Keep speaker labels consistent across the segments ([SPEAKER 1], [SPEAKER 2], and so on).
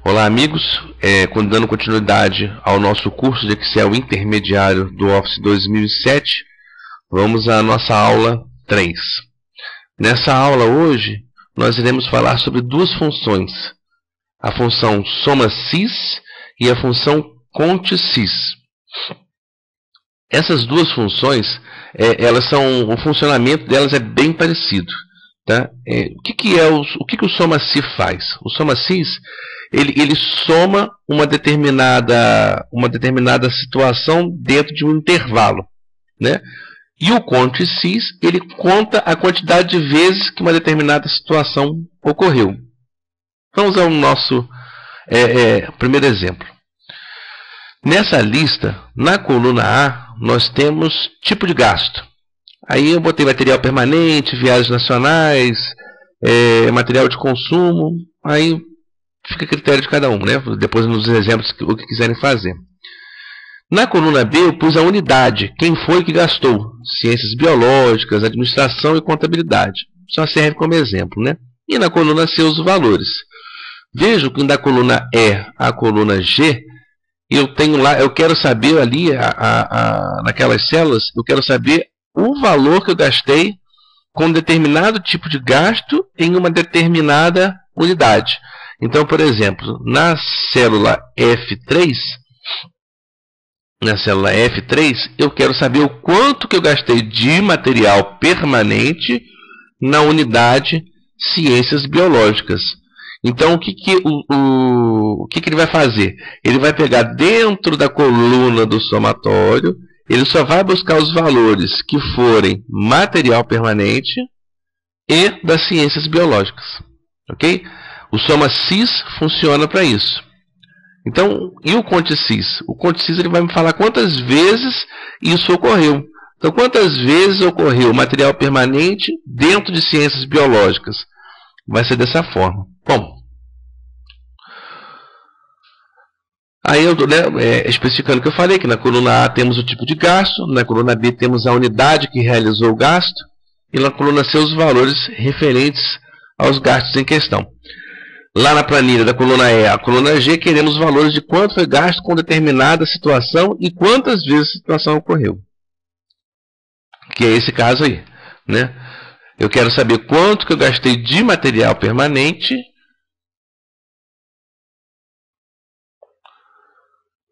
[SPEAKER 1] Olá, amigos, dando continuidade ao nosso curso de Excel intermediário do Office 2007, vamos à nossa aula 3. Nessa aula hoje, nós iremos falar sobre duas funções, a função SOMASys e a função CONTSys. Essas duas funções, o funcionamento delas é bem parecido. Tá? O que o SOMASys faz? O SOMASys ele soma uma determinada situação dentro de um intervalo, né? E o CONTSys ele conta a quantidade de vezes que uma determinada situação ocorreu. Vamos ao nosso primeiro exemplo. Nessa lista, na coluna A, nós temos tipo de gasto. Aí eu botei material permanente, viagens nacionais, material de consumo, aí fica a critério de cada um, né? Depois nos exemplos o que quiserem fazer. Na coluna B eu pus a unidade, quem foi que gastou, ciências biológicas, administração e contabilidade. Só serve como exemplo, né? E na coluna C os valores. Vejo que da coluna E à coluna G, eu quero saber ali, naquelas células, eu quero saber o valor que eu gastei com determinado tipo de gasto em uma determinada unidade. Então, por exemplo, na célula F3, eu quero saber o quanto que eu gastei de material permanente na unidade ciências biológicas. Então, o que ele vai fazer? Ele vai pegar dentro da coluna do somatório, ele só vai buscar os valores que forem material permanente e das ciências biológicas. Ok? O SOMASys funciona para isso. Então, e o CONTSys? O CONTSys ele vai me falar quantas vezes isso ocorreu. Então, quantas vezes ocorreu material permanente dentro de ciências biológicas? Vai ser dessa forma. Bom, aí eu estou especificando o que eu falei, que na coluna A temos o tipo de gasto, na coluna B temos a unidade que realizou o gasto, e na coluna C os valores referentes aos gastos em questão. Lá na planilha da coluna E, a coluna G, queremos os valores de quanto foi gasto com determinada situação e quantas vezes a situação ocorreu. Que é esse caso aí, né? Eu quero saber quanto que eu gastei de material permanente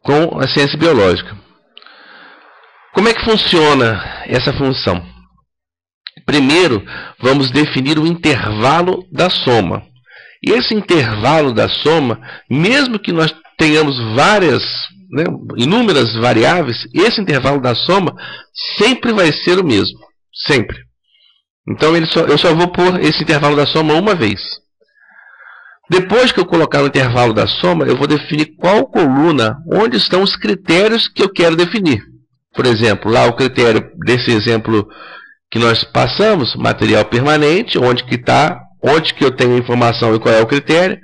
[SPEAKER 1] com a ciência biológica. Como é que funciona essa função? Primeiro, vamos definir o intervalo da soma. E esse intervalo da soma, mesmo que nós tenhamos inúmeras variáveis, esse intervalo da soma sempre vai ser o mesmo. Sempre. Então eu só vou pôr esse intervalo da soma uma vez. Depois que eu colocar o intervalo da soma, eu vou definir qual coluna, onde estão os critérios que eu quero definir. Por exemplo, lá o critério desse exemplo que nós passamos, material permanente, onde que eu tenho a informação e qual é o critério,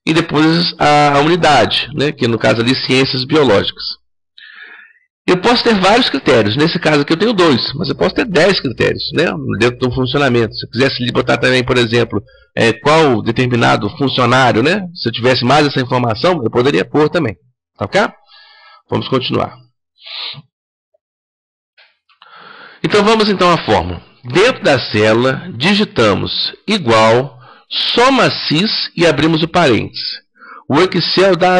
[SPEAKER 1] e depois a unidade, né, que no caso ali ciências biológicas. Eu posso ter vários critérios, nesse caso aqui eu tenho 2, mas eu posso ter 10 critérios, né, dentro do funcionamento. Se eu quisesse botar também, por exemplo, qual determinado funcionário, né, se eu tivesse mais essa informação, eu poderia pôr também. Ok? Vamos continuar. Então vamos então à fórmula. Dentro da célula, digitamos igual, SOMASys e abrimos o parênteses. O Excel dá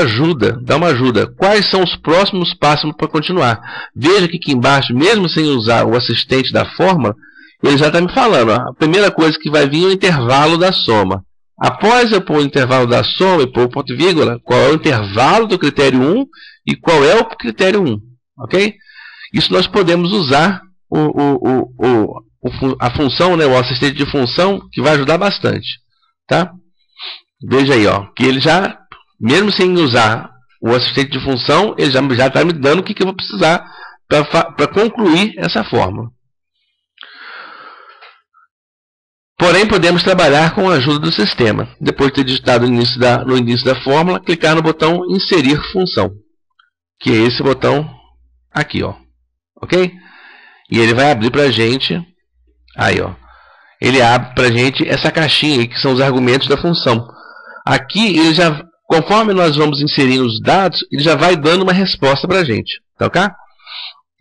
[SPEAKER 1] uma ajuda. Quais são os próximos passos para continuar? Veja que aqui embaixo, mesmo sem usar o assistente da fórmula, ele já está me falando. Ó, a primeira coisa que vai vir é o intervalo da soma. Após eu pôr o intervalo da soma e pôr o ponto e vírgula, qual é o intervalo do critério 1 e qual é o critério 1. Ok? Isso nós podemos usar a função, né, o assistente de função, que vai ajudar bastante. Tá? Veja aí, ó, que ele já, mesmo sem usar o assistente de função, ele já está me dando o que eu vou precisar para concluir essa fórmula. Porém, podemos trabalhar com a ajuda do sistema. Depois de ter digitado no início da fórmula, clicar no botão Inserir Função, que é esse botão aqui, ó. Ok? E ele vai abrir para a gente, aí, ó. Ele abre para a gente essa caixinha aí, que são os argumentos da função. Aqui ele já conforme nós vamos inserindo os dados, ele já vai dando uma resposta para a gente. Tá ok?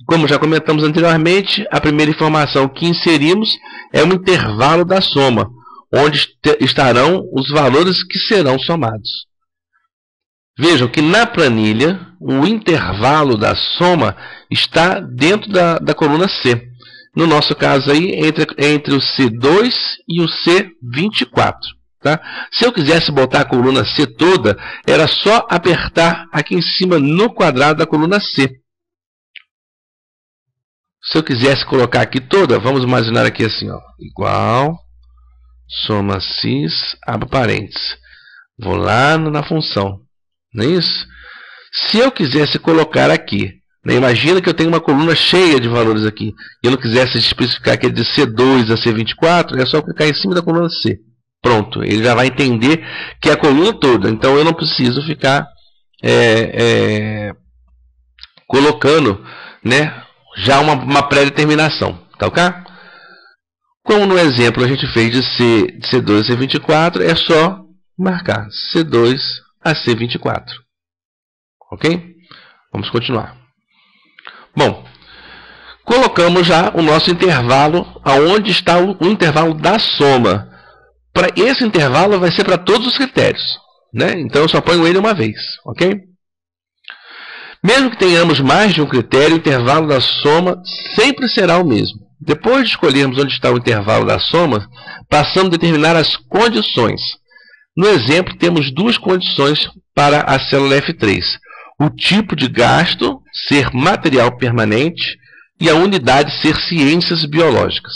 [SPEAKER 1] Como já comentamos anteriormente, a primeira informação que inserimos é um intervalo da soma, onde estarão os valores que serão somados. Vejam que na planilha, o intervalo da soma está dentro da coluna C. No nosso caso, aí, entre o C2 e o C24. Tá? Se eu quisesse botar a coluna C toda, era só apertar aqui em cima no quadrado da coluna C. Se eu quisesse colocar aqui toda, vamos imaginar aqui assim, ó, igual, soma cis, abre parênteses. Vou lá na função, não é isso? Se eu quisesse colocar aqui, né, imagina que eu tenho uma coluna cheia de valores aqui, e eu não quisesse especificar aquele de C2 a C24, é só clicar em cima da coluna C. Pronto, ele já vai entender que é a coluna toda, então eu não preciso ficar colocando, né, já uma pré-determinação, tá ok? Como no exemplo a gente fez de C2 a C24, é só marcar C2 a C24. Ok? Vamos continuar. Bom, colocamos já o nosso intervalo, aonde está o intervalo da soma. Para esse intervalo vai ser para todos os critérios, né? Então eu só ponho ele uma vez, ok? Mesmo que tenhamos mais de um critério, o intervalo da soma sempre será o mesmo. Depois de escolhermos onde está o intervalo da soma, passamos a determinar as condições. No exemplo, temos duas condições para a célula F3. O tipo de gasto ser material permanente e a unidade ser ciências biológicas.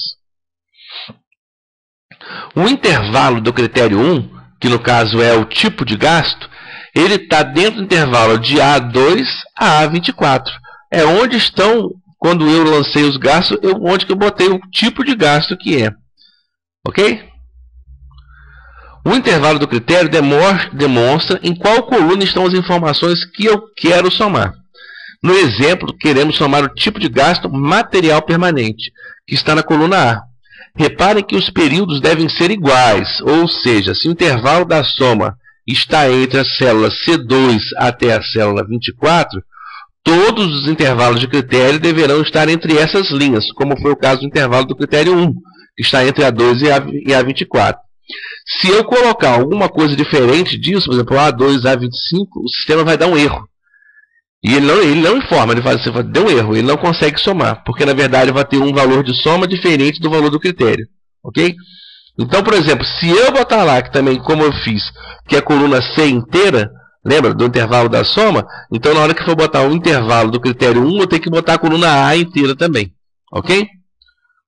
[SPEAKER 1] O intervalo do critério 1, que no caso é o tipo de gasto, ele está dentro do intervalo de A2 a A24. É onde estão, quando eu lancei os gastos, onde que eu botei o tipo de gasto que é. Ok? O intervalo do critério demonstra em qual coluna estão as informações que eu quero somar. No exemplo, queremos somar o tipo de gasto material permanente, que está na coluna A. Reparem que os períodos devem ser iguais, ou seja, se o intervalo da soma está entre a célula C2 até a célula 24, todos os intervalos de critério deverão estar entre essas linhas, como foi o caso do intervalo do critério 1, que está entre A2 e A24. Se eu colocar alguma coisa diferente disso, por exemplo, A2 e A25, o sistema vai dar um erro. E ele não informa, ele fala assim, deu um erro, ele não consegue somar, porque na verdade vai ter um valor de soma diferente do valor do critério. Ok? Então, por exemplo, se eu botar lá, que também como eu fiz, que é a coluna C inteira, lembra do intervalo da soma? Então na hora que for botar o intervalo do critério 1, eu tenho que botar a coluna A inteira também. Ok?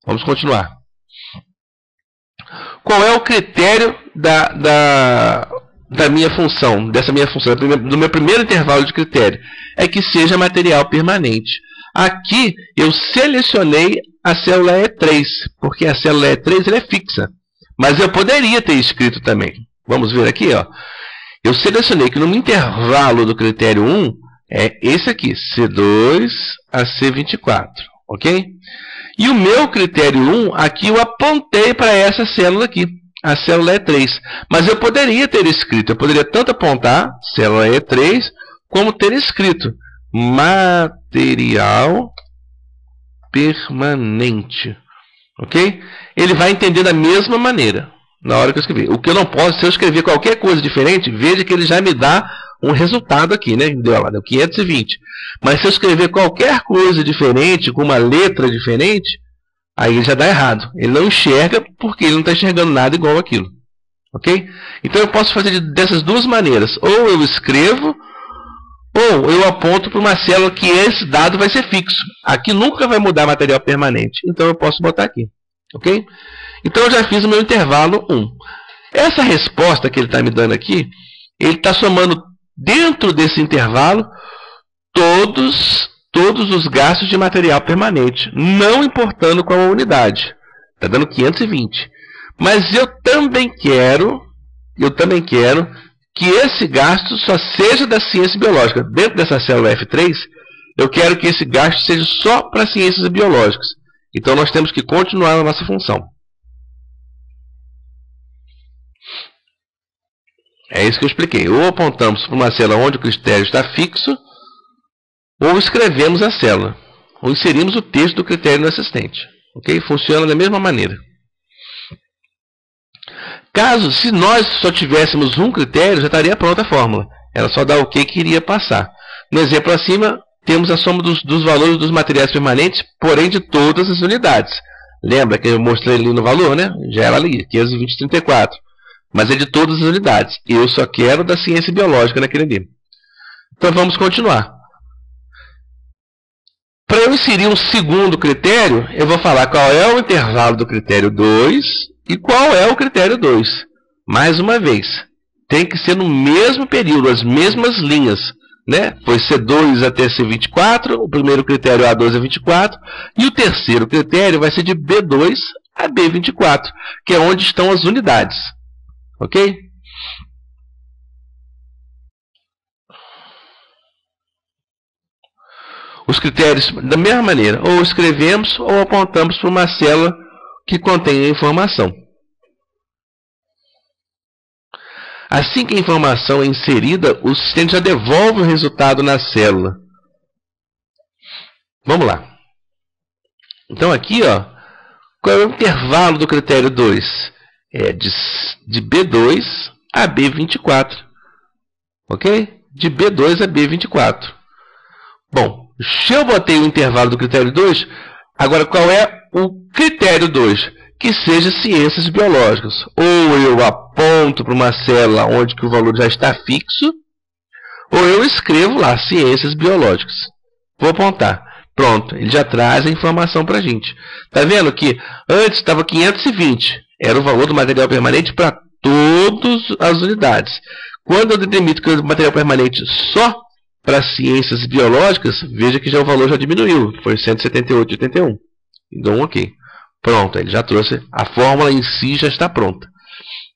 [SPEAKER 1] Vamos continuar. Qual é o critério da minha função, do meu primeiro intervalo de critério? É que seja material permanente. Aqui eu selecionei a célula E3, porque a célula E3 ela é fixa. Mas eu poderia ter escrito também. Vamos ver aqui, ó. Eu selecionei que no intervalo do critério 1 é esse aqui, C2 a C24, ok? E o meu critério 1, aqui eu apontei para essa célula aqui, a célula E3. Mas eu poderia ter escrito, eu poderia tanto apontar, célula E3, como ter escrito material permanente. Ok? Ele vai entender da mesma maneira na hora que eu escrever. O que eu não posso, se eu escrever qualquer coisa diferente, veja que ele já me dá um resultado aqui, né? Deu 520. Mas se eu escrever qualquer coisa diferente, com uma letra diferente, aí ele já dá errado. Ele não enxerga porque ele não está enxergando nada igual aquilo. Ok? Então eu posso fazer dessas duas maneiras. Ou eu escrevo, ou eu aponto para uma célula que esse dado vai ser fixo. Aqui nunca vai mudar material permanente. Então eu posso botar aqui. Ok? Então eu já fiz o meu intervalo 1. Essa resposta que ele está me dando aqui, ele está somando dentro desse intervalo todos os gastos de material permanente, não importando qual a unidade. Está dando 520. Mas eu também quero que esse gasto só seja da ciência biológica. Dentro dessa célula F3, eu quero que esse gasto seja só para ciências biológicas. Então nós temos que continuar a nossa função. É isso que eu expliquei. Ou apontamos para uma célula onde o critério está fixo, ou escrevemos a célula, ou inserimos o texto do critério no assistente. Ok? Funciona da mesma maneira. Se nós só tivéssemos um critério, já estaria pronta a fórmula. Ela só dá o que iria passar. No exemplo acima, temos a soma dos valores dos materiais permanentes, porém de todas as unidades. Lembra que eu mostrei ali no valor, né? Já era ali, 520,34. Mas é de todas as unidades. Eu só quero da ciência biológica naquele ali. Então vamos continuar. Para eu inserir um segundo critério, eu vou falar qual é o intervalo do critério 2 e qual é o critério 2. Mais uma vez, tem que ser no mesmo período, as mesmas linhas, né? Foi C2 até C24, o primeiro critério A2 a 24, e o terceiro critério vai ser de B2 a B24, que é onde estão as unidades. Ok? Os critérios, da mesma maneira, ou escrevemos ou apontamos para uma célula que contém a informação. Assim que a informação é inserida, o sistema já devolve o resultado na célula. Vamos lá. Então aqui, ó, qual é o intervalo do critério 2? É de B2 a B24. Ok? De B2 a B24. Bom, se eu botei o intervalo do critério 2, agora qual é o critério 2? Que seja ciências biológicas. Ou eu aponto para uma célula onde que o valor já está fixo, ou eu escrevo lá, ciências biológicas. Vou apontar. Pronto, ele já traz a informação para a gente. Está vendo que antes estava 520, era o valor do material permanente para todas as unidades. Quando eu determino que o material permanente só para ciências biológicas, veja que já o valor já diminuiu, foi 178,81. Então, ok. Pronto, ele já trouxe, a fórmula em si já está pronta,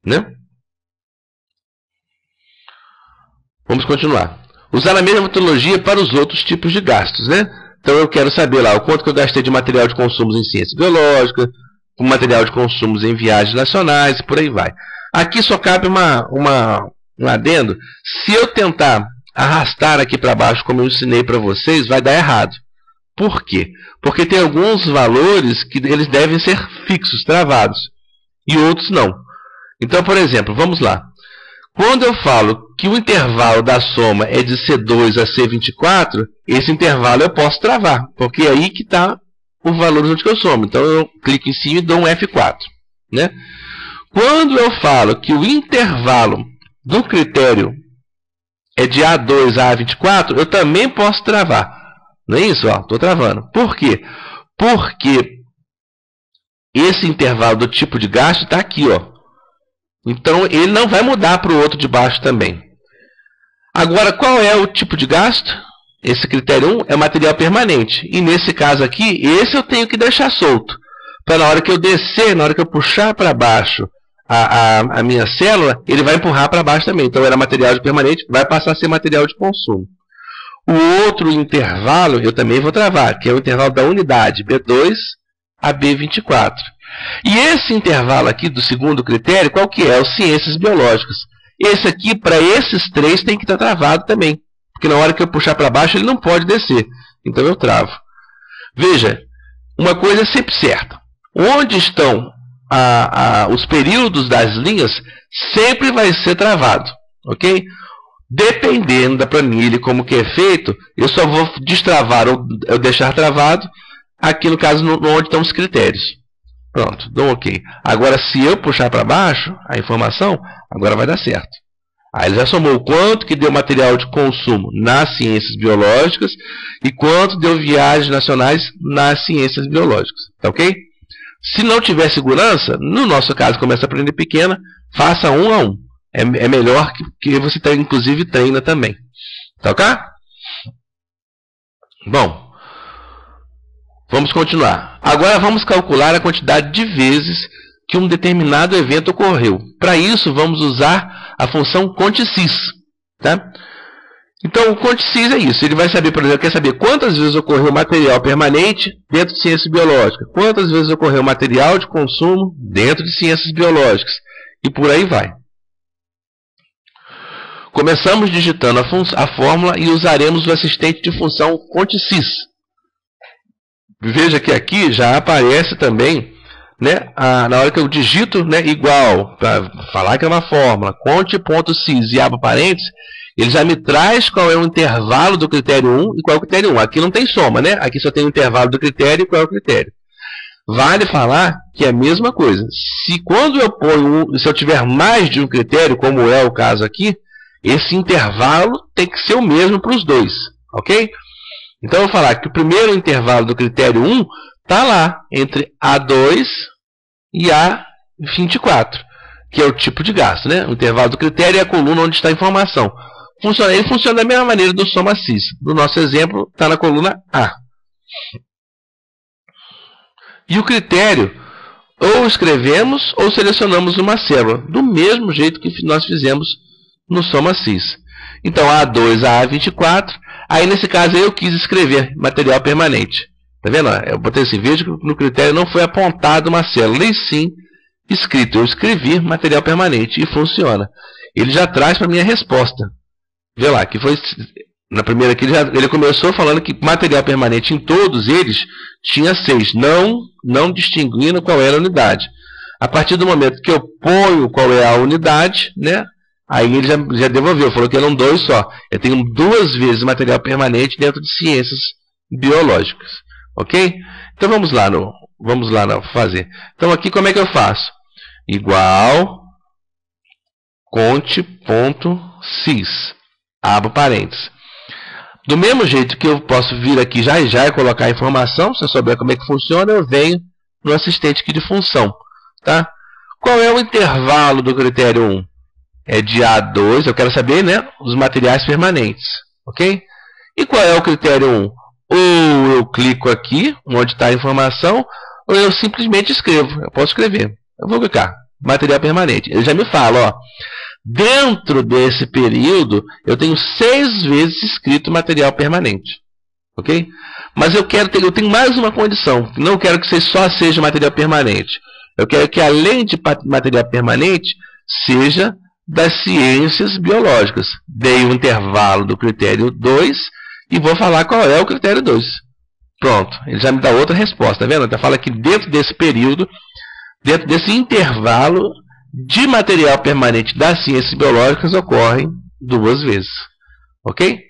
[SPEAKER 1] né? Vamos continuar. Usar a mesma metodologia para os outros tipos de gastos, né? Então eu quero saber lá o quanto que eu gastei de material de consumos em ciência biológica, o material de consumos em viagens nacionais, por aí vai. Aqui só cabe um adendo. Se eu tentar arrastar aqui para baixo, como eu ensinei para vocês, vai dar errado. Por quê? Porque tem alguns valores que eles devem ser fixos, travados, e outros não. Então, por exemplo, vamos lá. Quando eu falo que o intervalo da soma é de C2 a C24, esse intervalo eu posso travar, porque é aí que está o valor onde que eu somo. Então, eu clico em cima e dou um F4. Né? Quando eu falo que o intervalo do critério é de A2 a A24, eu também posso travar. Não é isso? Estou travando. Por quê? Porque esse intervalo do tipo de gasto está aqui. Ó. Então, ele não vai mudar para o outro de baixo também. Agora, qual é o tipo de gasto? Esse critério 1 é material permanente. E nesse caso aqui, esse eu tenho que deixar solto. Para na hora que eu descer, na hora que eu puxar para baixo a minha célula, ele vai empurrar para baixo também. Então, era material de permanente, vai passar a ser material de consumo. O outro intervalo eu também vou travar, que é o intervalo da unidade, B2 a B24. E esse intervalo aqui do segundo critério, qual que é? Os ciências biológicas. Esse aqui, para esses três, tem que estar travado também. Porque na hora que eu puxar para baixo, ele não pode descer. Então eu travo. Veja, uma coisa é sempre certa. Onde estão os períodos das linhas, sempre vai ser travado. Ok? Dependendo da planilha como que é feito, eu só vou destravar ou eu deixar travado aqui no caso onde estão os critérios. Pronto, dou ok. Agora se eu puxar para baixo a informação, agora vai dar certo. Aí ele já somou o quanto que deu material de consumo nas ciências biológicas e quanto deu viagens nacionais nas ciências biológicas. Tá ok? Se não tiver segurança, no nosso caso, como essa planilha pequena, faça 1 a 1. É melhor que você inclusive treina também. Tá ok? Bom, vamos continuar. Agora vamos calcular a quantidade de vezes que um determinado evento ocorreu. Para isso, vamos usar a função contsys. Tá? Então, o contsys é isso. Ele vai saber, por exemplo, quer saber quantas vezes ocorreu material permanente dentro de ciência biológica, quantas vezes ocorreu material de consumo dentro de ciências biológicas, e por aí vai. Começamos digitando a fórmula e usaremos o assistente de função contsys. Veja que aqui já aparece também, né, na hora que eu digito, né, igual, para falar que é uma fórmula, cont.sys e abro parênteses, ele já me traz qual é o intervalo do critério 1 e qual é o critério 1. Aqui não tem soma, né? Aqui só tem o intervalo do critério e qual é o critério. Vale falar que é a mesma coisa. Se eu tiver mais de um critério, como é o caso aqui, esse intervalo tem que ser o mesmo para os dois, ok? Então eu vou falar que o primeiro intervalo do critério 1 está lá, entre A2 e A24, que é o tipo de gasto, né? O intervalo do critério é a coluna onde está a informação. Ele funciona da mesma maneira do SOMA-SYS. No nosso exemplo, está na coluna A. E o critério, ou escrevemos ou selecionamos uma célula, do mesmo jeito que nós fizemos no SOMA-SYS. Então, A2 a A24, aí nesse caso eu quis escrever material permanente. Tá vendo? Eu botei assim, veja que no critério não foi apontado uma célula, e sim escrito. Eu escrevi material permanente e funciona. Ele já traz para a minha resposta. Vê lá, que foi na primeira aqui ele começou falando que material permanente em todos eles tinha 6, não distinguindo qual era a unidade. A partir do momento que eu ponho qual é a unidade, né, aí ele já devolveu, falou que eram 2 só. Eu tenho 2 vezes material permanente dentro de ciências biológicas, ok? Então vamos lá fazer. Então aqui como é que eu faço? Igual cont.sys. Abro parênteses. Do mesmo jeito que eu posso vir aqui já e colocar a informação, se eu souber como é que funciona, eu venho no assistente aqui de função. Tá? Qual é o intervalo do critério 1? É de A2, eu quero saber, né, os materiais permanentes. Ok? E qual é o critério 1? Ou eu clico aqui, onde está a informação, ou eu simplesmente escrevo. Eu posso escrever. Eu vou clicar. Material permanente. Ele já me fala, ó. Dentro desse período, eu tenho 6 vezes escrito material permanente. Ok? Mas eu tenho mais uma condição. Não quero que só seja material permanente. Eu quero que, além de material permanente, seja das ciências biológicas. Dei o intervalo do critério 2 e vou falar qual é o critério 2. Pronto. Ele já me dá outra resposta. Tá vendo? Ele fala que dentro desse período, dentro desse intervalo de material permanente das ciências biológicas, ocorrem 2 vezes. Ok?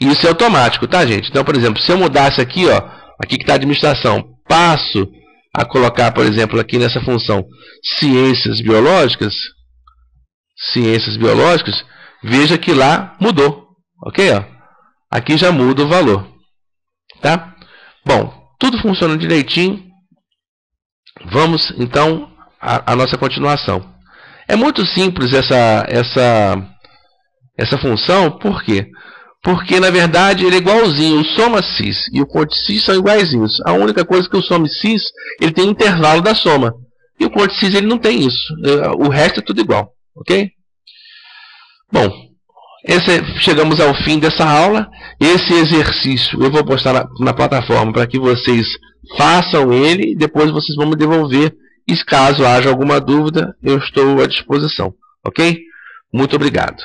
[SPEAKER 1] Isso é automático, tá, gente? Então, por exemplo, se eu mudasse aqui, ó, aqui que está a administração, passo a colocar, por exemplo, aqui nessa função ciências biológicas, veja que lá mudou. Ok? Ó? Aqui já muda o valor. Tá? Bom, tudo funciona direitinho. Vamos, então, a nossa continuação. É muito simples essa função, por quê? Porque, na verdade, ele é igualzinho. O SOMA-SYS e o contsys são iguaizinhos. A única coisa é que o SOMA-SYS ele tem um intervalo da soma. E o contsys ele não tem isso. O resto é tudo igual. Ok? Bom, chegamos ao fim dessa aula. Esse exercício eu vou postar na plataforma para que vocês façam ele. E depois vocês vão me devolver. E caso haja alguma dúvida, eu estou à disposição. Ok? Muito obrigado.